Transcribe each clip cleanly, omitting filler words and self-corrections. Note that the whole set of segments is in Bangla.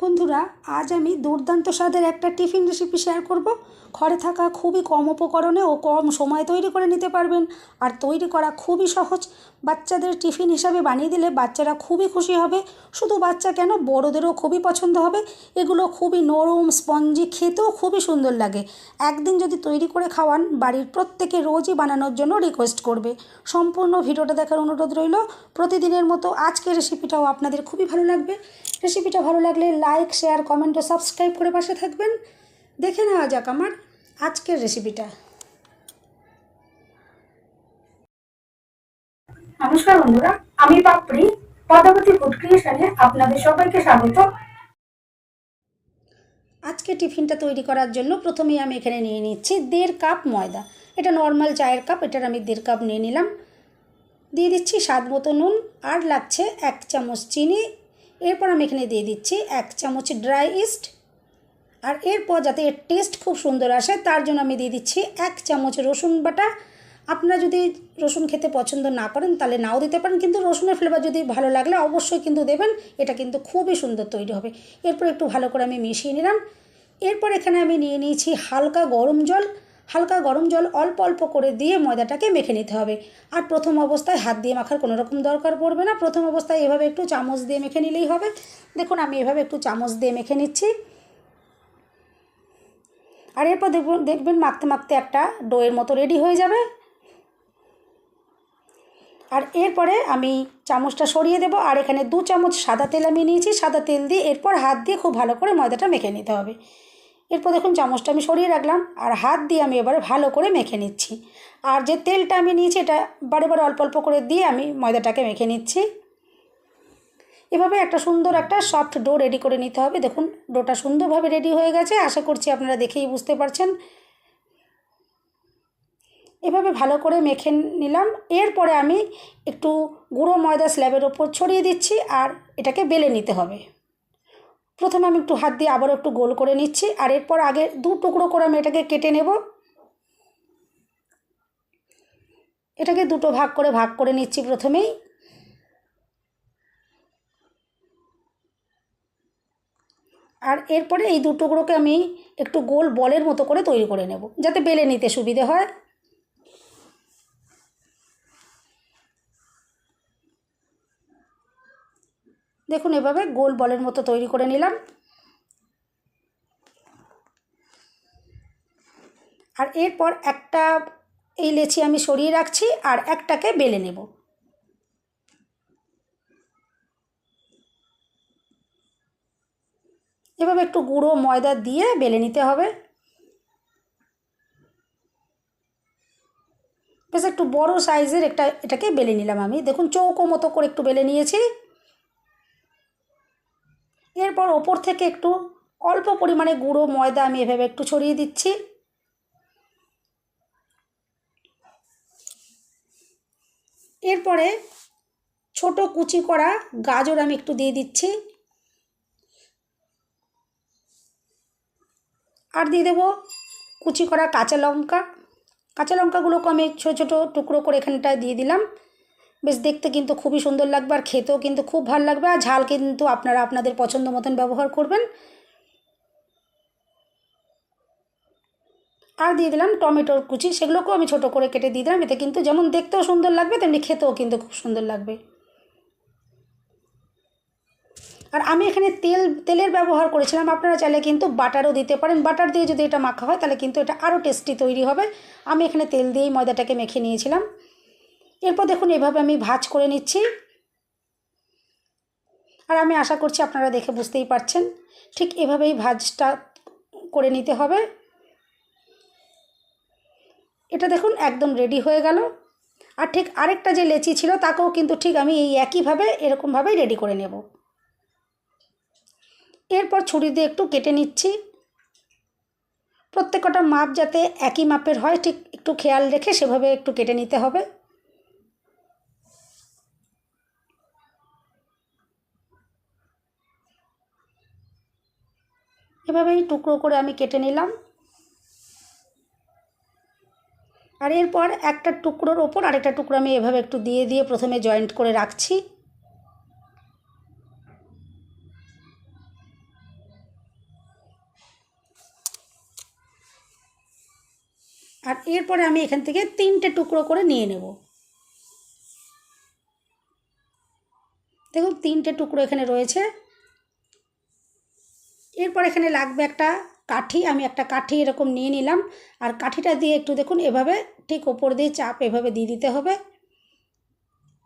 বন্ধুরা, আজ আমি দুর্দান্ত স্বাদের একটা টিফিন রেসিপি শেয়ার করব। ঘরে থাকা খুবই কম উপকরণে ও কম সময়ে তৈরি করে নিতে পারবেন। আর তৈরি করা খুবই সহজ। বাচ্চাদের টিফিন হিসাবে বানিয়ে দিলে বাচ্চারা খুবই খুশি হবে। শুধু বাচ্চা কেন, বড়োদেরও খুবই পছন্দ হবে। এগুলো খুবই নরম, স্পঞ্জি, খেতেও খুবই সুন্দর লাগে। একদিন যদি তৈরি করে খাওয়ান, বাড়ির প্রত্যেকে রোজই বানানোর জন্য রিকোয়েস্ট করবে। সম্পূর্ণ ভিডিওটা দেখার অনুরোধ রইল। প্রতিদিনের মতো আজকের রেসিপিটাও আপনাদের খুবই ভালো লাগবে। রেসিপিটা ভালো লাগলে লাইক, শেয়ার, কমেন্ট ও সাবস্ক্রাইব করে পাশে থাকবেন। দেখে নেওয়া যাক আমার আজকের রেসিপিটা। নমস্কার বন্ধুরা, আমি পাপড়ি পদ্মাবতী ফুড ক্রিয়েশনে আপনাদের সবাইকে স্বাগত। আজকে টিফিনটা তৈরি করার জন্য প্রথমেই আমি এখানে নিয়ে নিচ্ছি 1.5 কাপ ময়দা। এটা নর্মাল চায়ের কাপ, এটার আমি 1.5 কাপ নিয়ে নিলাম। দিয়ে দিচ্ছি স্বাদ মতো নুন, আর লাগছে 1 চামচ চিনি। এরপর আমি এখানে দিয়ে দিচ্ছি 1 চামচ ড্রাই ইস্ট। আর এরপর যাতে এর টেস্ট খুব সুন্দর আসে তার জন্য আমি দিয়ে দিচ্ছি 1 চামচ রসুন বাটা। আপনারা যদি রসুন খেতে পছন্দ না করেন তাহলে নাও দিতে পারেন, কিন্তু রসুনের ফ্লেভার যদি ভালো লাগলে অবশ্যই কিন্তু দেবেন। এটা কিন্তু খুবই সুন্দর তৈরি হবে। এরপর একটু ভালো করে আমি মিশিয়ে নিলাম। এরপর এখানে আমি নিয়ে নিয়েছি হালকা গরম জল। হালকা গরম জল অল্প অল্প করে দিয়ে ময়দাটাকে মেখে নিতে হবে। আর প্রথম অবস্থায় হাত দিয়ে মাখার কোনো রকম দরকার পড়বে না। প্রথম অবস্থায় এভাবে একটু চামচ দিয়ে মেখে নিলেই হবে। দেখুন আমি এভাবে একটু চামচ দিয়ে মেখে নিচ্ছি। আর এরপর দেখবেন মাখতে মাখতে একটা ডোয়ের মতো রেডি হয়ে যাবে। আর এরপরে আমি চামচটা সরিয়ে দেব। আর এখানে 2 চামচ সাদা তেল আমি নিয়েছি। সাদা তেল দিয়ে এরপর হাত দিয়ে খুব ভালো করে ময়দাটা মেখে নিতে হবে। এরপর দেখুন চামচটা আমি সরিয়ে রাখলাম, আর হাত দিয়ে আমি এবারে ভালো করে মেখে নিচ্ছি। আর যে তেলটা আমি নিয়েছি এটা বারে বারে অল্প অল্প করে দিয়ে আমি ময়দাটাকে মেখে নিচ্ছি। এভাবে একটা সুন্দর একটা সফট ডো রেডি করে নিতে হবে। দেখুন ডোটা সুন্দরভাবে রেডি হয়ে গেছে, আশা করছি আপনারা দেখেই বুঝতে পারছেন। এভাবে ভালো করে মেখে নিলাম। এরপরে আমি একটু গুঁড়ো ময়দা স্ল্যাবের ওপর ছড়িয়ে দিচ্ছি, আর এটাকে বেলে নিতে হবে। প্রথমে আমি একটু হাত দিয়ে আবারও একটু গোল করে নিচ্ছি। আর এরপর আগে 2 টুকরো করে আমি এটাকে কেটে নেব। এটাকে 2টো ভাগ করে নিচ্ছি প্রথমেই। আর এরপরে এই 2 টুকরোকে আমি একটু গোল বলের মতো করে তৈরি করে নেব, যাতে বেলে নিতে সুবিধে হয়। দেখুন এভাবে গোল বলের মতো তৈরি করে নিলাম। আর এরপর একটা এই লেচি আমি সরিয়ে রাখছি, আর একটাকে বেলে নেব। এভাবে একটু গুঁড়ো ময়দা দিয়ে বেলে নিতে হবে। বেশ একটু বড় সাইজের এটাকে বেলে নিলাম আমি। দেখুন চৌকো মতো করে একটু বেলে নিয়েছি। এরপর ওপর থেকে একটু অল্প পরিমাণে গুঁড়ো ময়দা আমি এভাবে একটু ছড়িয়ে দিচ্ছি। এরপরে ছোট কুচি করা গাজর আমি একটু দিয়ে দিচ্ছি। আর দিয়ে দেবো কুচি করা কাঁচা লঙ্কা। কাঁচা লঙ্কাগুলোকে আমি ছোটো ছোটো টুকরো করে এখানটায় দিয়ে দিলাম। বেশ দেখতে কিন্তু খুবই সুন্দর লাগবে, আর খেতেও কিন্তু খুব ভালো লাগবে। আর ঝাল কিন্তু আপনারা আপনাদের পছন্দ মতন ব্যবহার করবেন। আর দিয়ে দিলাম টমেটোর কুচি, সেগুলোকেও আমি ছোটো করে কেটে দিয়ে দিলাম। এতে কিন্তু যেমন দেখতেও সুন্দর লাগবে তেমনি খেতেও কিন্তু খুব সুন্দর লাগবে। আর আমি এখানে তেলের ব্যবহার করেছিলাম, আপনারা চাইলে কিন্তু বাটারও দিতে পারেন। বাটার দিয়ে যদি এটা মাখা হয় তাহলে কিন্তু এটা আরও টেস্টি তৈরি হবে। আমি এখানে তেল দিয়েই ময়দাটাকে মেখে নিয়েছিলাম। এরপর দেখুন এভাবে আমি ভাঁজ করে নিচ্ছি। আর আমি আশা করছি আপনারা দেখে বুঝতেই পারছেন, ঠিক এভাবেই ভাঁজটা করে নিতে হবে। এটা দেখুন একদম রেডি হয়ে গেল। আর ঠিক আরেকটা যে লেচি ছিল তাকেও কিন্তু ঠিক আমি এই একইভাবে এরকমভাবেই রেডি করে নেব। এরপর ছুরি দিয়ে একটু কেটে নিচ্ছি। প্রত্যেকটা মাপ যাতে একই মাপের হয় ঠিক একটু খেয়াল রেখে সেভাবে একটু কেটে নিতে হবে। এভাবেই টুকরো করে আমি কেটে নিলাম। আর এরপর একটা টুকরোর ওপর আরেকটা টুকরো আমি এভাবে একটু দিয়ে দিয়ে প্রথমে জয়েন্ট করে রাখছি। আর এরপরে আমি এখান থেকে 3টে টুকরো করে নিয়ে নেব। দেখুন 3টে টুকরো এখানে রয়েছে। এরপর এখানে লাগবে একটা কাঠি। আমি একটা কাঠি এরকম নিয়ে নিলাম, আর কাঠিটা দিয়ে একটু দেখুন এভাবে ঠিক ওপর দিয়ে চাপ এভাবে দিয়ে দিতে হবে।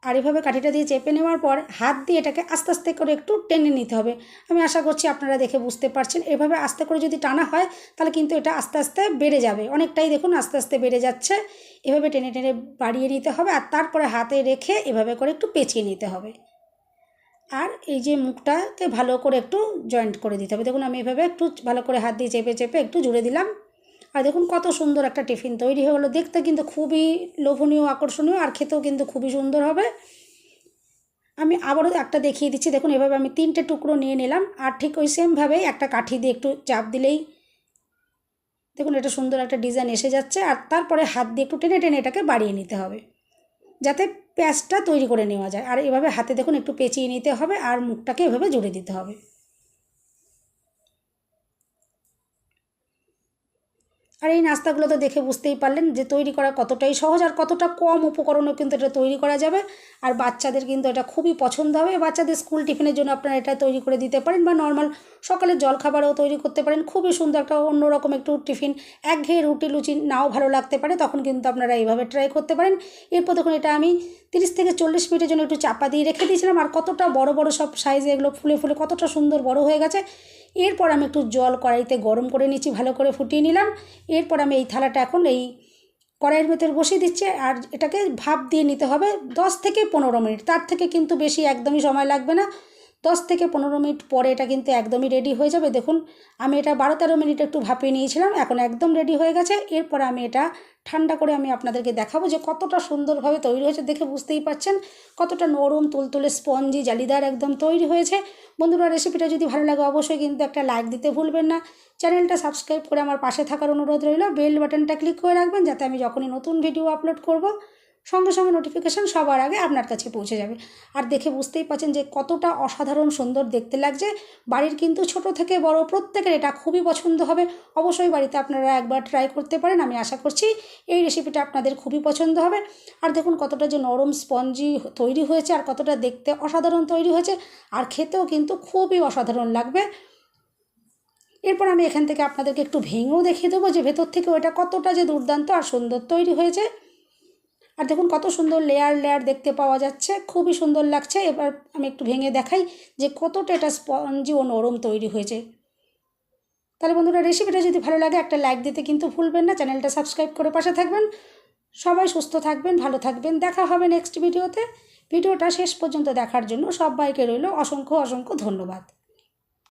আর এভাবে কাঠিটা দিয়ে চেপে নেওয়ার পর হাত দিয়ে এটাকে আস্তে আস্তে করে একটু টেনে নিতে হবে। আমি আশা করছি আপনারা দেখে বুঝতে পারছেন। এভাবে আস্তে করে যদি টানা হয় তাহলে কিন্তু এটা আস্তে আস্তে বেড়ে যাবে, অনেকটাই দেখুন আস্তে আস্তে বেড়ে যাচ্ছে। এভাবে টেনে টেনে বাড়িয়ে নিতে হবে, আর তারপরে হাতে রেখে এভাবে করে একটু পেঁচিয়ে নিতে হবে। আর এই যে মুখটাকে ভালো করে একটু জয়েন্ট করে দিতে হবে। দেখুন আমি এভাবে একটু ভালো করে হাত দিয়ে চেপে চেপে একটু জুড়ে দিলাম। আর দেখুন কত সুন্দর একটা টিফিন তৈরি হয়ে গেলো। দেখতে কিন্তু খুবই লোভনীয়, আকর্ষণীয়, আর খেতেও কিন্তু খুবই সুন্দর হবে। আমি আবারও একটা দেখিয়ে দিচ্ছি। দেখুন এভাবে আমি 3টে টুকরো নিয়ে নিলাম, আর ঠিক ওই সেমভাবেই একটা কাঠি দিয়ে একটু চাপ দিলেই দেখুন এটা সুন্দর একটা ডিজাইন এসে যাচ্ছে। আর তারপরে হাত দিয়ে একটু টেনে টেনে এটাকে বাড়িয়ে নিতে হবে যাতে প্যাঁচটা তৈরি করে নেওয়া যায়। আর এভাবে হাতে দেখুন একটু পেঁচিয়ে নিতে হবে, আর মুখটাকে এভাবে জুড়ে দিতে হবে। আর এই নাস্তাগুলো তো দেখে বুঝতেই পারলেন যে তৈরি করা কতটাই সহজ, আর কতটা কম উপকরণও কিন্তু এটা তৈরি করা যাবে। আর বাচ্চাদের কিন্তু এটা খুবই পছন্দ হবে। বাচ্চাদের স্কুল টিফিনের জন্য আপনারা এটা তৈরি করে দিতে পারেন, বা নর্মাল সকালের জলখাবারও তৈরি করতে পারেন। খুবই সুন্দর একটা অন্যরকম একটু টিফিন। একঘেয়ে রুটি লুচি নাও ভালো লাগতে পারে, তখন কিন্তু আপনারা এইভাবে ট্রাই করতে পারেন। এরপর দেখুন এটা আমি 30 থেকে 40 মিনিটের জন্য একটু চাপা দিয়ে রেখে দিয়েছিলাম, আর কতটা বড় বড় সব সাইজে এগুলো ফুলে ফুলে কতটা সুন্দর বড় হয়ে গেছে। এরপর আমি একটু জল কড়াইতে গরম করে নিচ্ছি, ভালো করে ফুটিয়ে নিলাম। এরপর আমি এই থালাটা এখন এই কড়াইয়ের ভেতর বসিয়ে দিচ্ছি, আর এটাকে ভাপ দিয়ে নিতে হবে 10 থেকে 15 মিনিট। তার থেকে কিন্তু বেশি একদমই সময় লাগবে না। 10 থেকে 15 মিনিট পরে এটা কিন্তু একদমই রেডি হয়ে যাবে। দেখুন আমি এটা 12-13 মিনিট একটু ভাপিয়ে নিয়েছিলাম, এখন একদম রেডি হয়ে গেছে। এরপর আমি এটা ঠান্ডা করে আমি আপনাদেরকে দেখাবো যে কতটা সুন্দরভাবে তৈরি হয়েছে। দেখে বুঝতেই পারছেন কতটা নরম তুলতুলে স্পঞ্জি জালিদার একদম তৈরি হয়েছে। বন্ধুরা রেসিপিটা যদি ভালো লাগে অবশ্যই কিন্তু একটা লাইক দিতে ভুলবেন না। চ্যানেলটা সাবস্ক্রাইব করে আমার পাশে থাকার অনুরোধ রইল। বেল বাটনটা ক্লিক করে রাখবেন যাতে আমি যখনই নতুন ভিডিও আপলোড করব সঙ্গে সঙ্গে নোটিফিকেশান সবার আগে আপনার কাছে পৌঁছে যাবে। আর দেখে বুঝতেই পারছেন যে কতটা অসাধারণ সুন্দর দেখতে লাগছে। বাড়ির কিন্তু ছোট থেকে বড় প্রত্যেকের এটা খুবই পছন্দ হবে। অবশ্যই বাড়িতে আপনারা একবার ট্রাই করতে পারেন। আমি আশা করছি এই রেসিপিটা আপনাদের খুবই পছন্দ হবে। আর দেখুন কতটা যে নরম স্পঞ্জি তৈরি হয়েছে, আর কতটা দেখতে অসাধারণ তৈরি হয়েছে, আর খেতেও কিন্তু খুবই অসাধারণ লাগবে। এরপর আমি এখান থেকে আপনাদেরকে একটু ভেঙেও দেখিয়ে দেবো যে ভেতর থেকে ওটা কতটা যে দুর্দান্ত আর সুন্দর তৈরি হয়েছে। আর দেখুন কত সুন্দর লেয়ার লেয়ার দেখতে পাওয়া যাচ্ছে, খুবই সুন্দর লাগছে। এবার আমি একটু ভেঙে দেখাই যে কতটা এটা স্পঞ্জি ও নরম তৈরি হয়েছে। তাহলে বন্ধুরা রেসিপিটা যদি ভালো লাগে একটা লাইক দিতে কিন্তু ভুলবেন না। চ্যানেলটা সাবস্ক্রাইব করে পাশে থাকবেন। সবাই সুস্থ থাকবেন, ভালো থাকবেন। দেখা হবে নেক্সট ভিডিওতে। ভিডিওটা শেষ পর্যন্ত দেখার জন্য সবাইকে রইল অসংখ্য অসংখ্য ধন্যবাদ।